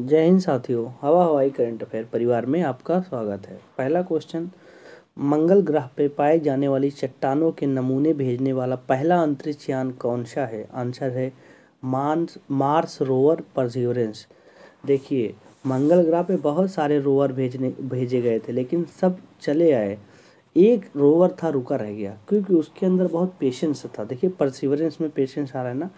जय हिंद साथियों, हवा हवाई करंट अफेयर परिवार में आपका स्वागत है। पहला क्वेश्चन, मंगल ग्रह पे पाए जाने वाली चट्टानों के नमूने भेजने वाला पहला अंतरिक्ष यान कौन सा है? आंसर है मार्स रोवर परसिवरेंस। देखिए, मंगल ग्रह पे बहुत सारे रोवर भेजे गए थे, लेकिन सब चले आए। एक रोवर था रुका रह गया, क्योंकि उसके अंदर बहुत पेशेंस था। देखिए, परसिवरेंस में पेशेंस आ रहा है ना,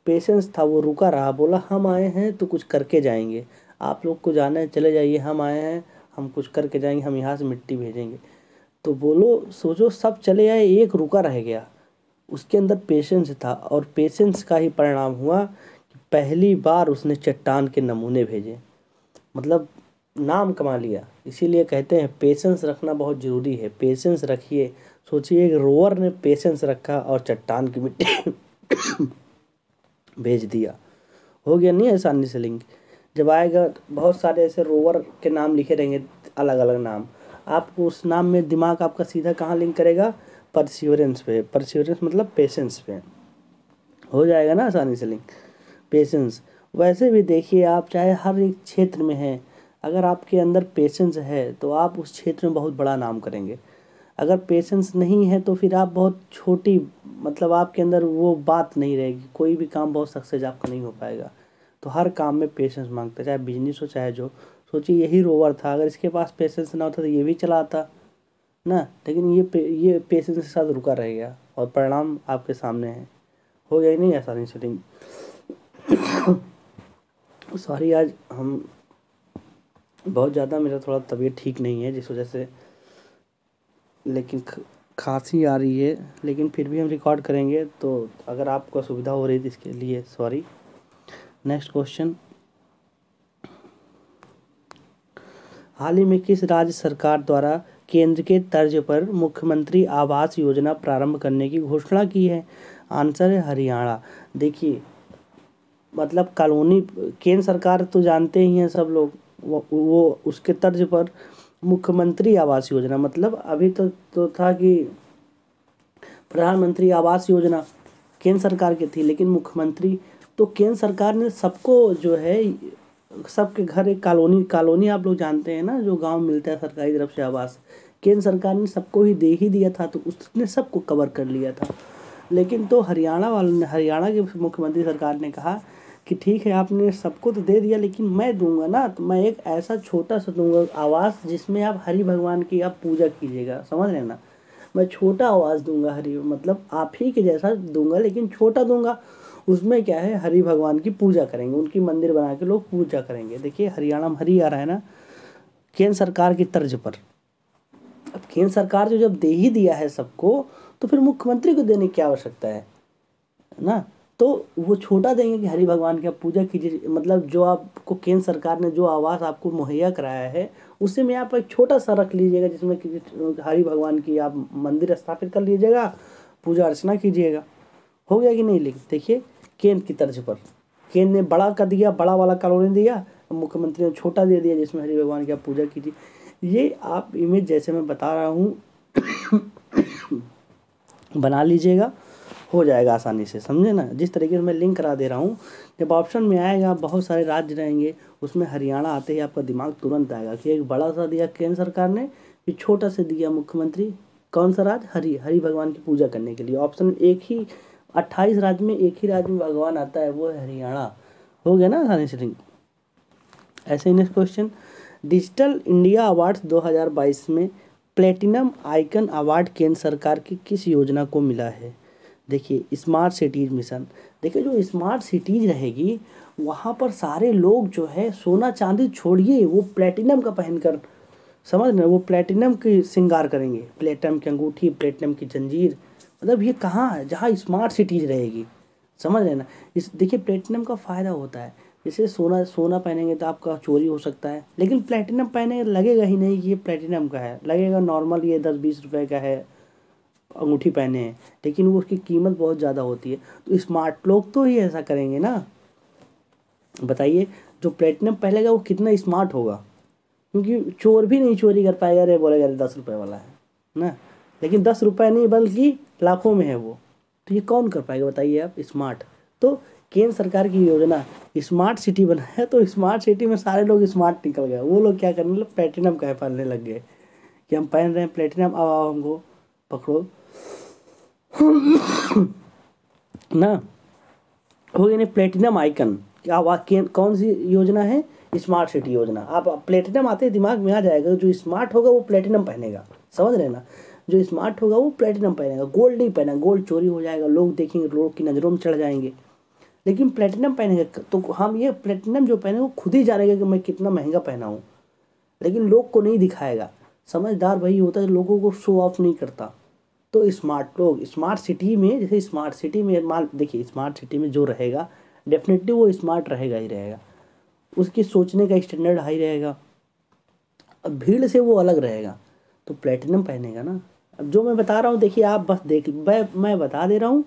पेशेंस था, वो रुका रहा, बोला हम आए हैं तो कुछ करके जाएंगे। आप लोग को जाना है चले जाइए, हम आए हैं, हम कुछ करके जाएंगे, हम यहाँ से मिट्टी भेजेंगे। तो बोलो, सोचो, सब चले आए, एक रुका रह गया। उसके अंदर पेशेंस था, और पेशेंस का ही परिणाम हुआ कि पहली बार उसने चट्टान के नमूने भेजे। मतलब नाम कमा लिया। इसीलिए कहते हैं पेशेंस रखना बहुत ज़रूरी है। पेशेंस रखिए। सोचिए, एक रोवर ने पेशेंस रखा और चट्टान की मिट्टी भेज दिया। हो गया नहीं आसानी से लिंक। जब आएगा बहुत सारे ऐसे रोवर के नाम लिखे रहेंगे, अलग अलग नाम, आपको उस नाम में दिमाग आपका सीधा कहाँ लिंक करेगा? परसिवरेंस पे। परसिवरेंस मतलब पेशेंस पे। हो जाएगा ना आसानी से लिंक। पेशेंस। वैसे भी देखिए, आप चाहे हर एक क्षेत्र में हैं, अगर आपके अंदर पेशेंस है तो आप उस क्षेत्र में बहुत बड़ा नाम करेंगे। अगर पेशेंस नहीं है तो फिर आप बहुत छोटी, मतलब आपके अंदर वो बात नहीं रहेगी, कोई भी काम बहुत सक्सेस आपका नहीं हो पाएगा। तो हर काम में पेशेंस मांगता है, चाहे बिजनेस हो चाहे जो। सोचिए, यही रोवर था, अगर इसके पास पेशेंस ना होता तो ये भी चलाता ना, लेकिन ये पेशेंस के साथ रुका रह गया, और परिणाम आपके सामने है। हो गया ही नहीं आसानी से लिंक। सॉरी, आज हम बहुत ज़्यादा, मेरा थोड़ा तबीयत ठीक नहीं है, जिस वजह से, लेकिन खांसी आ रही है, लेकिन फिर भी हम रिकॉर्ड करेंगे। तो अगर आपको असुविधा हो रही थी इसके लिए सॉरी। नेक्स्ट क्वेश्चन, हाल ही में किस राज्य सरकार द्वारा केंद्र के तर्ज पर मुख्यमंत्री आवास योजना प्रारंभ करने की घोषणा की है? आंसर है हरियाणा। देखिए, मतलब कॉलोनी, केंद्र सरकार तो जानते ही हैं सब लोग, वो उसके तर्ज पर मुख्यमंत्री आवास योजना, मतलब अभी तो था कि प्रधानमंत्री आवास योजना केंद्र सरकार की थी, लेकिन मुख्यमंत्री, तो केंद्र सरकार ने सबको जो है, सबके घर एक कॉलोनी आप लोग जानते हैं ना, जो गांव मिलता है सरकारी तरफ से आवास, केंद्र सरकार ने सबको ही दे ही दिया था, तो उसने सबको कवर कर लिया था। लेकिन तो हरियाणा के मुख्यमंत्री सरकार ने कहा कि ठीक है, आपने सबको तो दे दिया, लेकिन मैं दूंगा ना, तो मैं एक ऐसा छोटा सा दूंगा आवास जिसमें आप हरि भगवान की आप पूजा कीजिएगा। समझ रहे हैं ना? मैं छोटा आवास दूंगा, हरि मतलब आप ही के जैसा दूंगा, लेकिन छोटा दूंगा। उसमें क्या है, हरि भगवान की पूजा करेंगे, उनकी मंदिर बना के लोग पूजा करेंगे। देखिए, हरियाणा में हरि आ रहा है ना, केंद्र सरकार की तर्ज पर। अब केंद्र सरकार जो जब दे ही दिया है सबको, तो फिर मुख्यमंत्री को देने की क्या आवश्यकता है ना? तो वो छोटा देंगे कि हरि भगवान की आप पूजा कीजिए, मतलब जो आपको केंद्र सरकार ने जो आवास आपको मुहैया कराया है, उसी में आप एक छोटा सा रख लीजिएगा, जिसमें कि हरि भगवान की आप मंदिर स्थापित कर लीजिएगा, पूजा अर्चना कीजिएगा। हो गया कि नहीं? लिख देखिए, केंद्र की तर्ज पर केंद्र ने बड़ा कर दिया, बड़ा वाला कॉलोनी दिया, मुख्यमंत्री ने छोटा दे दिया जिसमें हरि भगवान की आप पूजा कीजिए। ये आप इमेज जैसे मैं बता रहा हूँ बना लीजिएगा, हो जाएगा आसानी से, समझे ना? जिस तरीके से मैं लिंक करा दे रहा हूँ, जब ऑप्शन में आएगा बहुत सारे राज्य रहेंगे, उसमें हरियाणा आते ही आपका दिमाग तुरंत आएगा कि एक बड़ा सा दिया केंद्र सरकार ने, फिर छोटा सा दिया मुख्यमंत्री। कौन सा राज्य? हरि भगवान की पूजा करने के लिए। ऑप्शन एक ही, 28 राज्य में एक ही राज्य में भगवान आता है, वो है हरियाणा। हो गया ना आसानी से लिंक। ऐसे ही next question, digital India awards 2022 में प्लेटिनम आइकन अवार्ड केंद्र सरकार की किस योजना को मिला है? देखिए, स्मार्ट सिटीज मिशन। देखिए, जो स्मार्ट सिटीज रहेगी, वहाँ पर सारे लोग जो है सोना चांदी छोड़िए, वो प्लेटिनम का पहनकर, समझ रहे, वो प्लेटिनम की श्रृंगार करेंगे, प्लेटिनम की अंगूठी, प्लेटिनम की जंजीर। मतलब ये कहाँ है? जहाँ स्मार्ट सिटीज रहेगी। समझ रहे ना? इस देखिए, प्लेटिनम का फ़ायदा होता है, जैसे सोना पहनेंगे तो आपका चोरी हो सकता है, लेकिन प्लेटिनम पहने लगेगा ही नहीं कि ये प्लेटिनम का है, लगेगा नॉर्मल ये 10-20 रुपए का है, अंगूठी पहने हैं, लेकिन वो उसकी कीमत बहुत ज़्यादा होती है। तो स्मार्ट लोग तो ही ऐसा करेंगे ना। बताइए, जो प्लेटिनम पहनेगा वो कितना स्मार्ट होगा, क्योंकि चोर भी नहीं चोरी कर पाएगा, अरे बोलेगा अरे 10 रुपये वाला है ना, लेकिन 10 रुपये नहीं बल्कि लाखों में है वो, तो ये कौन कर पाएगा बताइए आप? स्मार्ट। तो केंद्र सरकार की योजना स्मार्ट सिटी बना है, तो स्मार्ट सिटी में सारे लोग स्मार्ट निकल गए। वो लोग क्या करने लगे, प्लेटिनम का पहनने लग गए कि हम पहन रहे हैं प्लेटिनम, अब आओ हमको पकड़ो ना। हो गया नहीं प्लेटिनम आइकन। क्या कौन सी योजना है, स्मार्ट सिटी योजना। आप प्लेटिनम आते ही दिमाग में आ जाएगा, जो स्मार्ट होगा वो प्लेटिनम पहनेगा, समझ रहे ना। जो स्मार्ट होगा वो प्लेटिनम पहनेगा, गोल्ड नहीं पहनेगा, गोल्ड चोरी हो जाएगा, लोग देखेंगे, लोग की नज़रों में चढ़ जाएंगे। लेकिन प्लेटिनम पहनेगा तो हम ये प्लेटिनम जो पहने वो खुद ही जानेगा कि मैं कितना महंगा पहना हूँ, लेकिन लोग को नहीं दिखाएगा। समझदार वही होता है लोगों को शो ऑफ नहीं करता। तो स्मार्ट लोग स्मार्ट सिटी में, जैसे स्मार्ट सिटी में मान देखिए, स्मार्ट सिटी में जो रहेगा डेफिनेटली वो स्मार्ट रहेगा ही रहेगा, उसकी सोचने का स्टैंडर्ड हाई रहेगा, अब भीड़ से वो अलग रहेगा, तो प्लेटिनम पहनेगा ना। अब जो मैं बता रहा हूँ देखिए, आप बस देख, मैं बता दे रहा हूँ,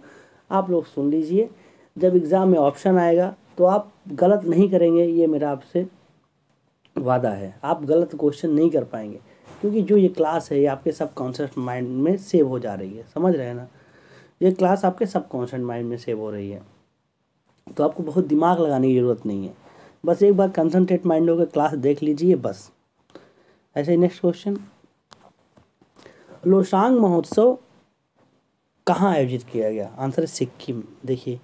आप लोग सुन लीजिए। जब एग्ज़ाम में ऑप्शन आएगा तो आप गलत नहीं करेंगे, ये मेरा आपसे वादा है। आप गलत क्वेश्चन नहीं कर पाएंगे, क्योंकि जो ये क्लास है ये आपके सब कॉन्शियस माइंड में सेव हो जा रही है, समझ रहे हैं ना। ये क्लास आपके सब कॉन्शियस माइंड में सेव हो रही है, तो आपको बहुत दिमाग लगाने की ज़रूरत नहीं है। बस एक बार कंसंट्रेट माइंड होकर क्लास देख लीजिए बस। ऐसे ही नेक्स्ट क्वेश्चन, लोसांग महोत्सव कहाँ आयोजित किया गया। आंसर है सिक्किम। देखिए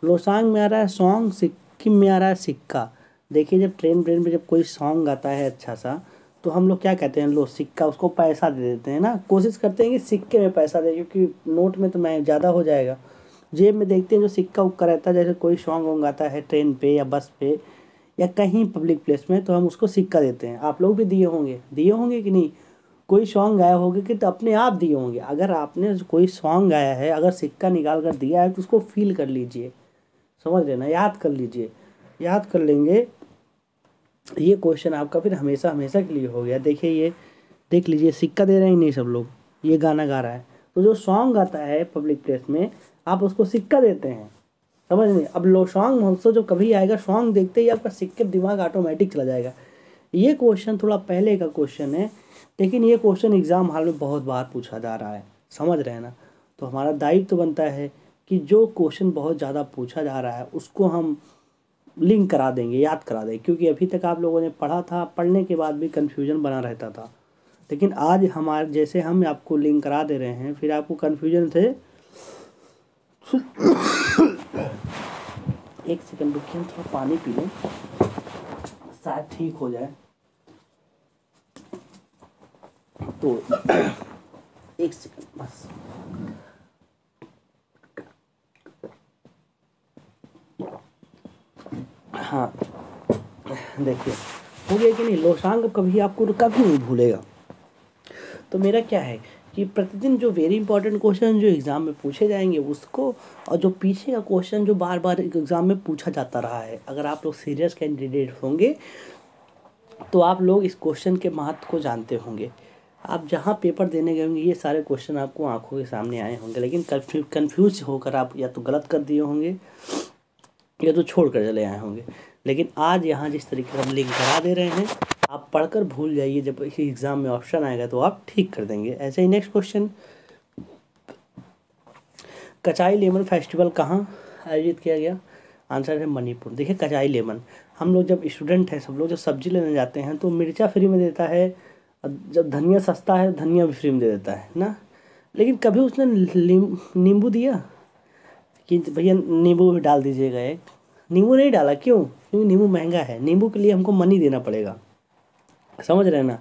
लोसांग में आ रहा है सॉन्ग, सिक्किम में आ रहा है सिक्का। देखिए जब ट्रेन में जब कोई सॉन्ग गाता है अच्छा सा, तो हम लोग क्या कहते हैं, लो सिक्का, उसको पैसा दे देते हैं ना, कोशिश करते हैं कि सिक्के में पैसा दे, क्योंकि नोट में तो मैं ज़्यादा हो जाएगा। जेब में देखते हैं जो सिक्का उक्का रहता है, जैसे कोई सॉन्ग वॉन्ग गाता है ट्रेन पे या बस पे या कहीं पब्लिक प्लेस में, तो हम उसको सिक्का देते हैं। आप लोग भी दिए होंगे कि नहीं। कोई सॉन्ग गाया होगा कि तो अपने आप दिए होंगे। अगर आपने कोई सॉन्ग गाया है, अगर सिक्का निकाल कर दिया है तो उसको फील कर लीजिए, समझ रहे ना, याद कर लीजिए। याद कर लेंगे, ये क्वेश्चन आपका फिर हमेशा हमेशा के लिए हो गया। देखिए ये देख लीजिए, सिक्का दे रहे हैं नहीं सब लोग, ये गाना गा रहा है, तो जो सॉन्ग गाता है पब्लिक प्लेस में आप उसको सिक्का देते हैं, समझ नहीं। अब लो सॉन्ग महोत्सव जो कभी आएगा, सॉन्ग देखते ही आपका सिक्के दिमाग ऑटोमेटिक चला जाएगा। ये क्वेश्चन थोड़ा पहले का क्वेश्चन है, लेकिन ये क्वेश्चन एग्ज़ाम हॉल में बहुत बार पूछा जा रहा है, समझ रहे हैं ना। तो हमारा दायित्व तो बनता है कि जो क्वेश्चन बहुत ज़्यादा पूछा जा रहा है उसको हम लिंक करा देंगे, याद करा देंगे, क्योंकि अभी तक आप लोगों ने पढ़ा था, पढ़ने के बाद भी कन्फ्यूजन बना रहता था। लेकिन आज हमारे जैसे हम आपको लिंक करा दे रहे हैं, फिर आपको कन्फ्यूजन से एक सेकंड रुकिए, थोड़ा पानी पी लें, शायद ठीक हो जाए। तो एक सेकंड बस। हाँ देखिए, हो गया कि नहीं। लोसांग कभी आपको कभी नहीं भूलेगा। तो मेरा क्या है कि प्रतिदिन जो वेरी इंपॉर्टेंट क्वेश्चन जो एग्ज़ाम में पूछे जाएंगे उसको, और जो पीछे का क्वेश्चन जो बार बार एग्ज़ाम में पूछा जाता रहा है, अगर आप लोग सीरियस कैंडिडेट होंगे तो आप लोग इस क्वेश्चन के महत्व को जानते होंगे। आप जहाँ पेपर देने गए होंगे ये सारे क्वेश्चन आपको आंखों के सामने आए होंगे, लेकिन कन्फ्यूज होकर आप या तो गलत कर दिए होंगे या तो छोड़ कर चले आए होंगे। लेकिन आज यहाँ जिस तरीके से हम लिंक करा दे रहे हैं, आप पढ़कर भूल जाइए, जब एग्ज़ाम में ऑप्शन आएगा तो आप ठीक कर देंगे। ऐसे ही नेक्स्ट क्वेश्चन, कचाई लेमन फेस्टिवल कहाँ आयोजित किया गया। आंसर है मणिपुर। देखिए कचाई लेमन, हम लोग जब स्टूडेंट हैं, सब लोग जब सब्जी लेने जाते हैं तो मिर्चा फ्री में देता है, जब धनिया सस्ता है धनिया भी फ्री में दे देता है ना। लेकिन कभी उसने नींबू दिया कि भैया नींबू भी डाल दीजिएगा एक। नींबू नहीं डाला, क्यों? क्योंकि नींबू महंगा है, नींबू के लिए हमको मनी देना पड़ेगा, समझ रहे हैं ना।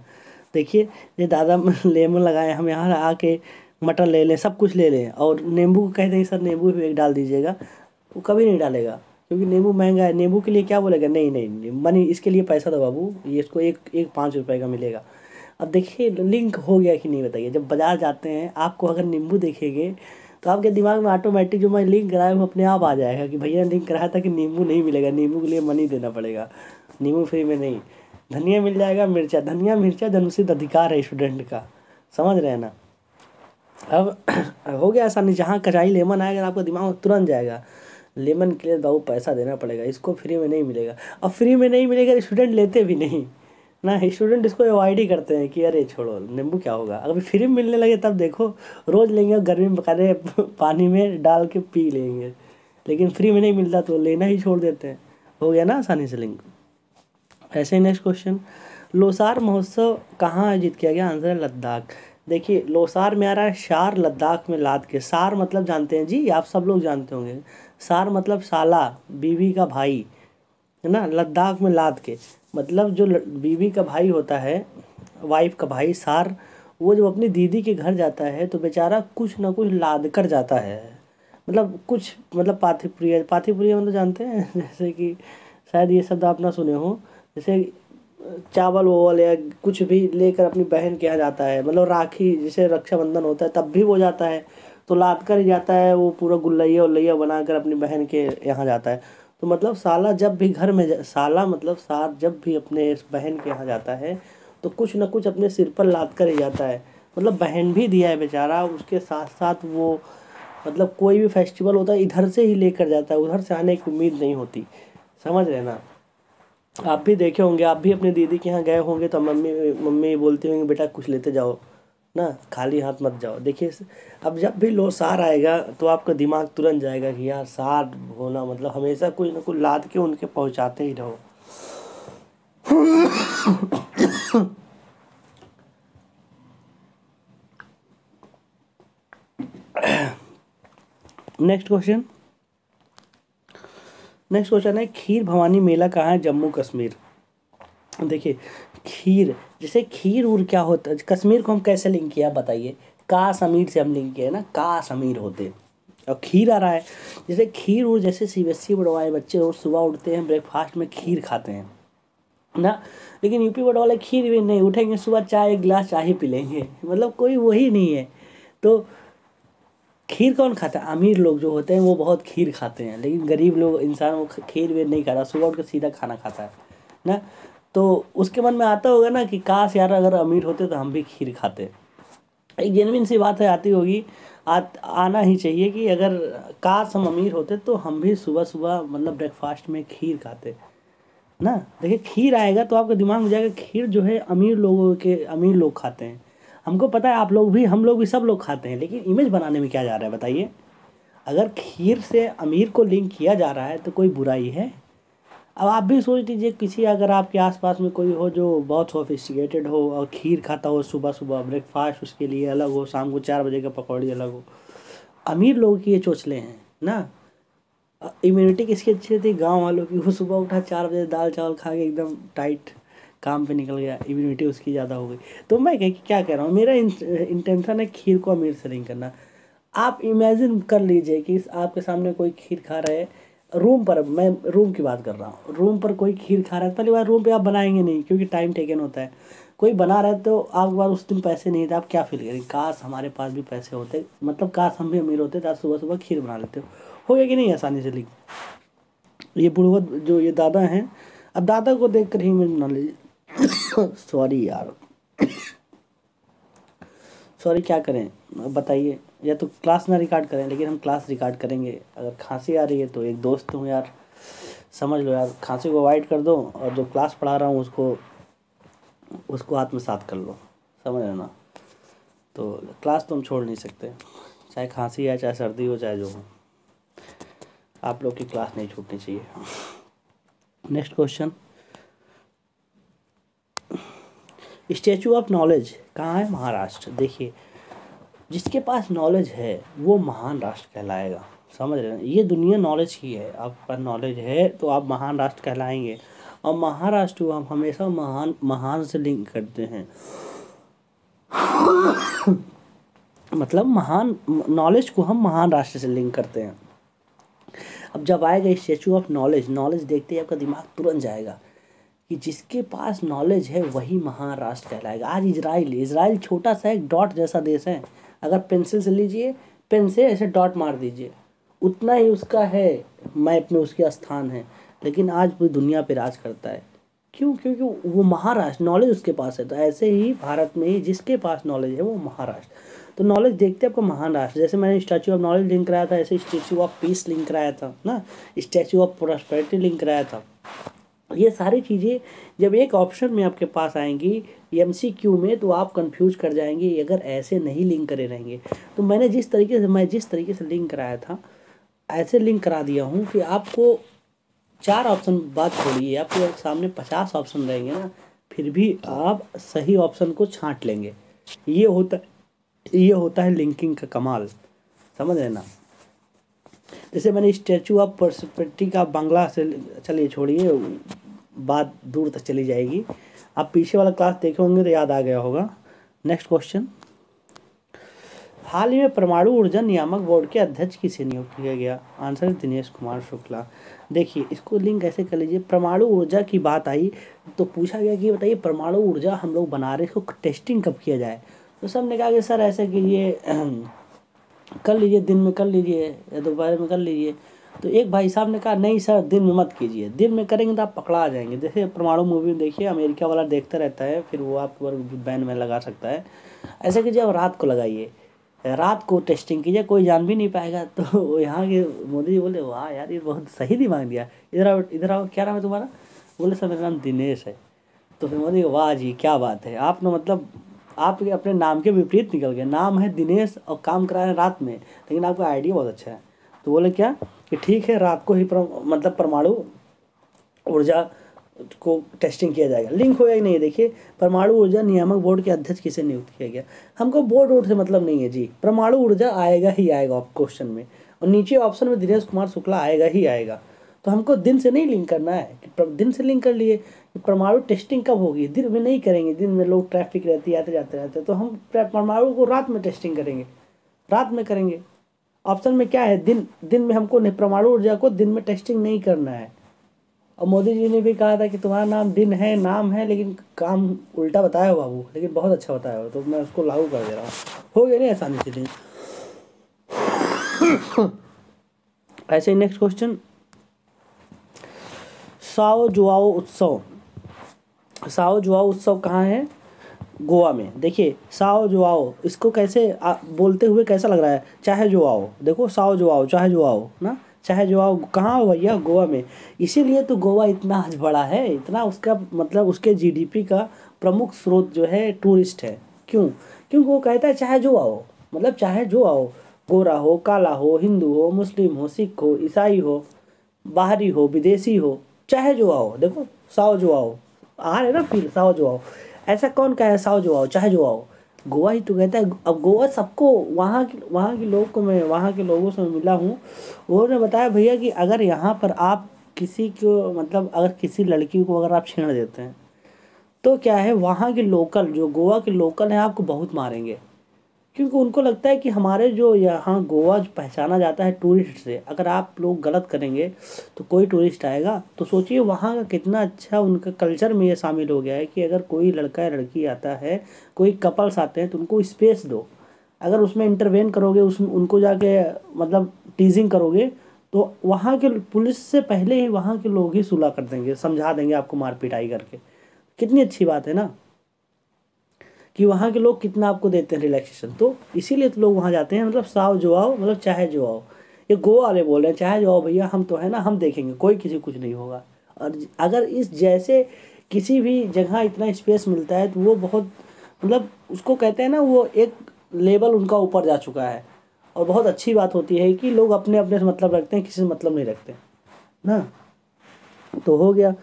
देखिए ये दादा लेमन लगाए, हम यहाँ आके मटर ले लें, सब कुछ ले लें, और नींबू को कहते हैं सर नींबू भी एक डाल दीजिएगा, वो कभी नहीं डालेगा, क्योंकि नींबू महंगा है। नींबू के लिए क्या बोलेगा, नहीं नहीं मनी, इसके लिए पैसा दो बाबू, ये इसको एक 5 रुपए का मिलेगा। अब देखिए लिंक हो गया कि नहीं बताइए। जब बाजार जाते हैं आपको अगर नींबू देखेंगे तो आपके दिमाग में ऑटोमेटिक जो मैं लिंक कराया वो अपने आप आ जाएगा कि भैया लिंक कराया था कि नींबू नहीं मिलेगा, नींबू के लिए मनी देना पड़ेगा, नींबू फ्री में नहीं। धनिया मिल जाएगा, मिर्चा, धनिया मिर्चा जन्मसिद्ध अधिकार है स्टूडेंट का, समझ रहे हैं ना। अब हो गया आसानी, जहाँ कचाई लेमन आएगा आपका दिमाग में तुरंत जाएगा, लेमन के लिए बाबू पैसा देना पड़ेगा, इसको फ्री में नहीं मिलेगा। अब फ्री में नहीं मिलेगा स्टूडेंट लेते भी नहीं ना, स्टूडेंट इसको अवॉइड ही करते हैं कि अरे छोड़ो नींबू क्या होगा। अगर फ्री में मिलने लगे तब देखो, रोज़ लेंगे गर्मी में बकायदे पानी में डाल के पी लेंगे, लेकिन फ्री में नहीं मिलता तो लेना ही छोड़ देते हैं। हो गया ना आसानी से लिंक। ऐसे ही नेक्स्ट क्वेश्चन, लोसार महोत्सव कहाँ आयोजित किया गया? आंसर है लद्दाख। देखिए लोसार में आ रहा है शार, लद्दाख में लाद के। सार मतलब जानते हैं जी, आप सब लोग जानते होंगे। सार मतलब साला, बीवी का भाई, है ना। लद्दाख में लाद के मतलब जो बीवी का भाई होता है, वाइफ का भाई, सार, वो जब अपनी दीदी के घर जाता है तो बेचारा कुछ ना कुछ लाद कर जाता है। मतलब कुछ मतलब पाथी प्रिय मतलब जानते हैं जैसे कि शायद ये शब्द आप ना सुने हो, जैसे चावल वावल या कुछ भी लेकर अपनी बहन के यहाँ जाता है। मतलब राखी जैसे रक्षाबंधन होता है तब भी वो जाता है तो लाद कर ही जाता है, वो पूरा गुल्लैया उल्लैया बनाकर अपनी बहन के यहाँ जाता है। तो मतलब साला जब भी घर में साला मतलब सार जब भी अपने इस बहन के यहाँ जाता है तो कुछ ना कुछ अपने सिर पर लाद कर ही जाता है। मतलब बहन भी दिया है बेचारा, उसके साथ साथ वो मतलब कोई भी फेस्टिवल होता है इधर से ही लेकर जाता है, उधर से आने की उम्मीद नहीं होती। समझ रहे ना। आप भी देखे होंगे, आप भी अपनी दीदी के यहाँ गए होंगे तो मम्मी मम्मी बोलती होंगी बेटा कुछ लेते जाओ ना, खाली हाथ मत जाओ। देखिए अब जब भी लो सार आएगा तो आपका दिमाग तुरंत जाएगा कि यार सार होना मतलब हमेशा कुछ ना कुछ लाद के उनके पहुँचाते ही रहो। नेक्स्ट क्वेश्चन, नेक्स्ट क्वेश्चन है खीर भवानी मेला कहाँ है? जम्मू कश्मीर। देखिए खीर, जैसे खीर उर क्या होता है, कश्मीर को हम कैसे लिंक किया बताइए? काश्मीर से हम लिंक किया है ना, काश्मीर होते। और खीर आ रहा है, जैसे खीर उर जैसे सीबीएसई बोर्ड वाले बच्चे रोज सुबह उठते हैं ब्रेकफास्ट में खीर खाते हैं ना, लेकिन यूपी बोर्ड वाले खीर भी नहीं, उठेंगे सुबह चाय एक गिलास चाय ही पी लेंगे। मतलब कोई वही नहीं है। तो खीर कौन खाता है? अमीर लोग जो होते हैं वो बहुत खीर खाते हैं, लेकिन गरीब लोग इंसान वो खीर वीर नहीं खाता, सुबह उठ कर सीधा खाना खाता है ना। तो उसके मन में आता होगा ना कि काश यार अगर अमीर होते तो हम भी खीर खाते। एक जेन्युइन सी बात है, आती होगी, आना ही चाहिए कि अगर काश हम अमीर होते तो हम भी सुबह सुबह मतलब ब्रेकफास्ट में खीर खाते ना। देखिए खीर आएगा तो आपका दिमाग में जाएगा खीर जो है अमीर लोगों के, अमीर लोग खाते हैं। हमको पता है आप लोग भी, हम लोग भी, सब लोग खाते हैं, लेकिन इमेज बनाने में क्या जा रहा है बताइए? अगर खीर से अमीर को लिंक किया जा रहा है तो कोई बुराई है? अब आप भी सोच लीजिए, किसी अगर आपके आसपास में कोई हो जो बहुत सोफिस्टिकेटेड हो और खीर खाता हो सुबह सुबह, ब्रेकफास्ट उसके लिए अलग हो, शाम को 4 बजे का पकौड़ी अलग हो। अमीर लोगों की ये चोचले हैं ना। इम्यूनिटी किसकी अच्छी रहती है? गाँव वालों की। वो सुबह उठा 4 बजे दाल चावल खा के एकदम टाइट काम पे निकल गया, इम्यूनिटी उसकी ज़्यादा हो गई। तो मैं क्या कह रहा हूँ, मेरा इंटेंशन है खीर को अमीर से लिंक करना। आप इमेजिन कर लीजिए कि आपके सामने कोई खीर खा रहा है रूम पर, मैं रूम की बात कर रहा हूँ, रूम पर कोई खीर खा रहा है। पहली बार रूम पे आप बनाएंगे नहीं क्योंकि टाइम टेकन होता है। कोई बना रहा है तो आपके पास उस दिन पैसे नहीं थे, आप क्या फील करेंगे? काश हमारे पास भी पैसे होते, मतलब काश हम भी अमीर होते तो आज सुबह सुबह खीर बना लेते। हो गया कि नहीं आसानी से लिंक? ये बुढ़वत जो ये दादा हैं, अब दादा को देख कर ही मैं बना लीजिए। सॉरी यार, सॉरी क्या करें अब बताइए? या तो क्लास ना रिकॉर्ड करें, लेकिन हम क्लास रिकॉर्ड करेंगे। अगर खांसी आ रही है तो एक दोस्त हूँ यार, समझ लो यार, खांसी को अवॉइड कर दो और जो क्लास पढ़ा रहा हूँ उसको उसको आत्मसात कर लो, समझ रहे ना। तो क्लास तो हम छोड़ नहीं सकते, चाहे खांसी है, चाहे सर्दी हो, चाहे जो हो। आप लोग की क्लास नहीं छूटनी चाहिए। Next question, statue of knowledge कहाँ है? महाराष्ट्र। देखिए जिसके पास नॉलेज है वो महान राष्ट्र कहलाएगा, समझ रहे हैं? ये दुनिया नॉलेज की है, आपके पास नॉलेज है तो आप महान राष्ट्र कहलाएंगे। और महाराष्ट्र को हम हमेशा महान महान से लिंक करते हैं। मतलब महान नॉलेज को हम महान राष्ट्र से लिंक करते हैं। अब जब आएगा स्टैचू ऑफ नॉलेज, नॉलेज देखते ही आपका दिमाग तुरंत जाएगा कि जिसके पास नॉलेज है वही महान राष्ट्र कहलाएगा। आज इजराइल छोटा सा एक डॉट जैसा देश है, अगर पेंसिल से लीजिए, पेन से ऐसे डॉट मार दीजिए, उतना ही उसका है मैप में उसके स्थान है, लेकिन आज पूरी दुनिया पे राज करता है। क्यों? क्योंकि वो महाराष्ट्र, नॉलेज उसके पास है। तो ऐसे ही भारत में ही जिसके पास नॉलेज है वो महाराष्ट्र। तो नॉलेज देखते आपको महान राष्ट्र, जैसे मैंने स्टैचू ऑफ नॉलेज लिंक कराया था, ऐसे स्टैचू ऑफ पीस लिंक कराया था ना, स्टैचू ऑफ प्रोस्पेरिटी लिंक कराया था। ये सारी चीज़ें जब एक ऑप्शन में आपके पास आएंगी एमसीक्यू में तो आप कंफ्यूज कर जाएंगे अगर ऐसे नहीं लिंक करे रहेंगे। तो मैं जिस तरीके से लिंक कराया था ऐसे लिंक करा दिया हूँ कि आपको 4 ऑप्शन बात छोड़िए, आपके सामने 50 ऑप्शन रहेंगे ना, फिर भी आप सही ऑप्शन को छांट लेंगे। ये होता है लिंकिंग का कमाल, समझ रहे ना। जैसे मैंने स्टैचू ऑफ पर्सपेक्टिव का बांग्ला से, चलिए छोड़िए, बात दूर तक चली जाएगी। आप पीछे वाला क्लास देखे होंगे तो याद आ गया होगा। नेक्स्ट क्वेश्चन, हाल ही में परमाणु ऊर्जा नियामक बोर्ड के अध्यक्ष किसे नियुक्त किया गया? आंसर दिनेश कुमार शुक्ला। देखिए इसको लिंक ऐसे कर लीजिए, परमाणु ऊर्जा की बात आई तो पूछा गया कि बताइए परमाणु ऊर्जा हम लोग बना रहे, इसको टेस्टिंग कब किया जाए? तो सब ने कहा कि सर ऐसे कीजिए, कर लीजिए, दिन में कर लीजिए या दोपहर में कर लीजिए। तो एक भाई साहब ने कहा नहीं सर दिन में मत कीजिए, दिन में करेंगे तो आप पकड़ा जाएंगे। जैसे परमाणु मूवी में देखिए, अमेरिका वाला देखता रहता है, फिर वो आप पर बैन में लगा सकता है। ऐसे कीजिए, आप रात को लगाइए, रात को टेस्टिंग कीजिए, कोई जान भी नहीं पाएगा। तो यहाँ के मोदी जी बोले वाह यार ये बहुत सही दिमाग दिया, इधर आओ, क्या नाम है तुम्हारा? बोले सर मेरा नाम दिनेश है। तो फिर मोदी वाह जी क्या बात है, आपने मतलब आप अपने नाम के विपरीत निकल गए, नाम है दिनेश और काम करा रहे हैं रात में, लेकिन आपका आइडिया बहुत अच्छा है। तो बोले क्या कि ठीक है रात को ही मतलब परमाणु ऊर्जा को टेस्टिंग किया जाएगा। लिंक होगा ही नहीं। देखिए परमाणु ऊर्जा नियामक बोर्ड के अध्यक्ष किसे नियुक्त किया गया? हमको बोर्ड वोर्ड से मतलब नहीं है जी, परमाणु ऊर्जा आएगा ही आएगा क्वेश्चन में, और नीचे ऑप्शन में दिनेश कुमार शुक्ला आएगा ही आएगा। तो हमको दिन से नहीं लिंक करना है कि दिन से लिंक कर लिए, परमाणु टेस्टिंग कब होगी? दिन में नहीं करेंगे, दिन में लोग ट्रैफिक रहती है आते जाते रहते, तो हम परमाणु को रात में टेस्टिंग करेंगे, रात में करेंगे। ऑप्शन में क्या है? दिन में हमको परमाणु ऊर्जा को दिन में टेस्टिंग नहीं करना है। और मोदी जी ने भी कहा था कि तुम्हारा नाम दिन है, नाम है, लेकिन काम उल्टा बताया हो बाबू, लेकिन बहुत अच्छा बताया हो, तो मैं उसको लागू कर दे रहा हूँ। हो गया नहीं आसानी से लिंक। ऐसे ही नेक्स्ट क्वेश्चन, साओ जुआओ उत्सव। साओ जुआओ उत्सव कहाँ है? गोवा में। देखिए साओ जुआओ, इसको कैसे बोलते हुए कैसा लग रहा है? चाहे जो आओ, देखो साओ जुआओ, चाहे जो आओ ना, चाहे जो आओ कहाँ हो भैया? गोवा में। इसीलिए तो गोवा इतना आज बड़ा है, इतना उसका मतलब उसके जीडीपी का प्रमुख स्रोत जो है टूरिस्ट है। क्यों? क्योंकि वो कहता है चाहे जो आओ, मतलब चाहे जो आओ, गोरा हो, काला हो, हिंदू हो, मुस्लिम हो, सिख हो, ईसाई हो, बाहरी हो, विदेशी हो, चाहे जो आओ। देखो साओ जो आओ आ रहे ना फील, साओ जो आओ। ऐसा कौन कहे साओ जो आओ, चाहे जो आओ? गोवा ही तो कहता है। अब गोवा सबको, वहाँ के लोग को मैं, वहाँ के लोगों से मिला हूँ, उन्होंने बताया भैया कि अगर यहाँ पर आप किसी को मतलब अगर किसी लड़की को अगर आप छेड़ देते हैं तो क्या है, वहाँ के लोकल जो गोवा के लोकल हैं आपको बहुत मारेंगे। क्योंकि उनको लगता है कि हमारे जो यहाँ गोवा जो पहचाना जाता है टूरिस्ट से, अगर आप लोग गलत करेंगे तो कोई टूरिस्ट आएगा। तो सोचिए वहाँ का कितना अच्छा उनका कल्चर में ये शामिल हो गया है कि अगर कोई लड़का या लड़की आता है, कोई कपल्स आते हैं तो उनको स्पेस दो। अगर उसमें इंटरवेन करोगे, उनको जाके मतलब टीजिंग करोगे, तो वहाँ के पुलिस से पहले ही वहाँ के लोग ही सुलह कर देंगे, समझा देंगे आपको मार पिटाई करके। कितनी अच्छी बात है ना कि वहाँ के लोग कितना आपको देते हैं रिलैक्सेशन। तो इसीलिए तो लोग वहाँ जाते हैं। मतलब साओ जो आओ मतलब चाहे जो आओ, ये गोवा वाले बोल रहे हैं चाहे जो आओ भैया, हम तो है ना, हम देखेंगे, कोई किसी कुछ नहीं होगा। और अगर इस जैसे किसी भी जगह इतना स्पेस मिलता है तो वो बहुत मतलब उसको कहते हैं ना, वो एक लेवल उनका ऊपर जा चुका है। और बहुत अच्छी बात होती है कि लोग अपने अपने से मतलब रखते हैं, किसी से मतलब नहीं रखते ना। तो हो गया।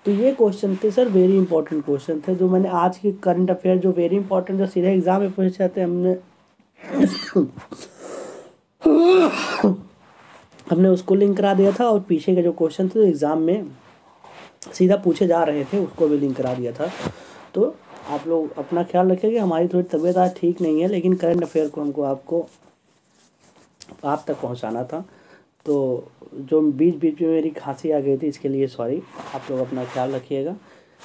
तो ये क्वेश्चन थे सर, वेरी इंपॉर्टेंट क्वेश्चन थे, जो मैंने आज के करंट अफेयर जो वेरी इंपॉर्टेंट जो सीधे एग्जाम में पूछे जाते हैं, हमने उसको लिंक करा दिया था। और पीछे के जो क्वेश्चन थे एग्ज़ाम में सीधा पूछे जा रहे थे उसको भी लिंक करा दिया था। तो आप लोग अपना ख्याल रखिएगा। हमारी थोड़ी तबीयत आज ठीक नहीं है, लेकिन करंट अफेयर को हमको आपको आप तक पहुंचाना था। तो जो बीच बीच में मेरी खांसी आ गई थी, इसके लिए सॉरी। आप लोग अपना ख्याल रखिएगा।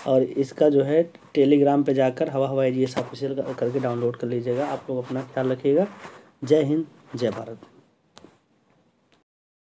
और इसका जो है टेलीग्राम पे जाकर हवा हवाई जी ऑफिशियल करके डाउनलोड कर लीजिएगा। आप लोग अपना ख्याल रखिएगा। जय हिंद, जय भारत।